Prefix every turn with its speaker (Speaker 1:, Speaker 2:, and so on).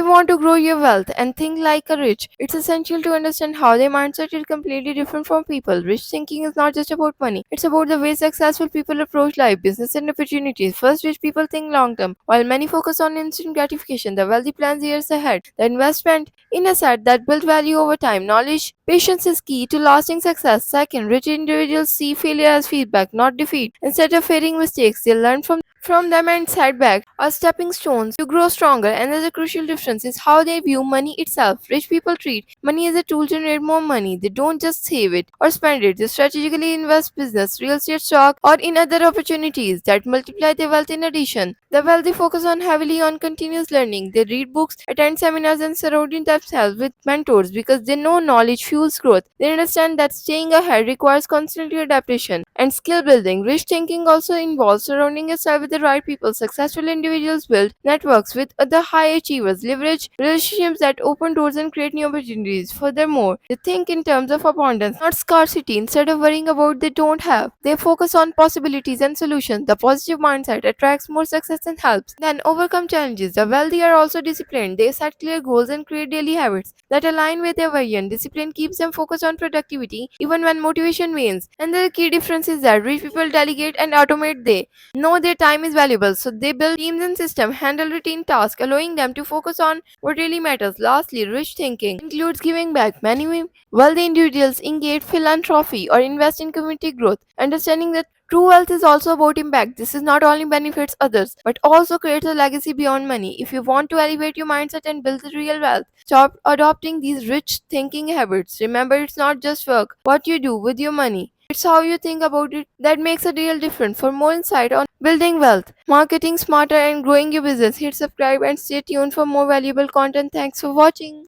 Speaker 1: want to grow your wealth and think like a rich, it's essential to understand how their mindset is completely different from people. Rich thinking is not just about money, it's about the way successful people approach life, business, and opportunities. First, rich people think long term, while many focus on instant gratification. The wealthy plans years ahead. The investment in asset that build value over time. Knowledge, patience is key to lasting success. Second, rich individuals see failure as feedback, not defeat. Instead of fearing mistakes, they learn from them and setbacks are stepping stones to grow stronger. Another crucial difference is how they view money itself. Rich people treat money as a tool to generate more money. They don't just save it or spend it. They strategically invest business, real estate stock, or in other opportunities that multiply their wealth. In addition, the wealthy focus on heavily on continuous learning. They read books, attend seminars, and surround themselves with mentors because they know knowledge fuels growth. They understand that staying ahead requires constant adaptation and skill building. Rich thinking also involves surrounding yourself with the right people. Successful individuals build networks with other high achievers, leverage relationships that open doors and create new opportunities. Furthermore, they think in terms of abundance, not scarcity. Instead of worrying about they don't have, they focus on possibilities and solutions. The positive mindset attracts more success and helps then overcome challenges. The wealthy are also disciplined. They set clear goals and create daily habits that align with their vision. Discipline keeps them focused on productivity even when motivation wanes. And the key difference is that rich people delegate and automate. They know their time is valuable, so they build teams and systems, handle routine tasks, allowing them to focus on what really matters. Lastly, rich thinking includes giving back. Many wealthy individuals engage philanthropy or invest in community growth, understanding that true wealth is also about impact. This is not only benefits others, but also creates a legacy beyond money. If you want to elevate your mindset and build the real wealth, stop adopting these rich thinking habits. Remember, it's not just work, what you do with your money. It's how you think about it that makes a real difference. For more insight on building wealth, marketing smarter, and growing your business, hit subscribe and stay tuned for more valuable content. Thanks for watching.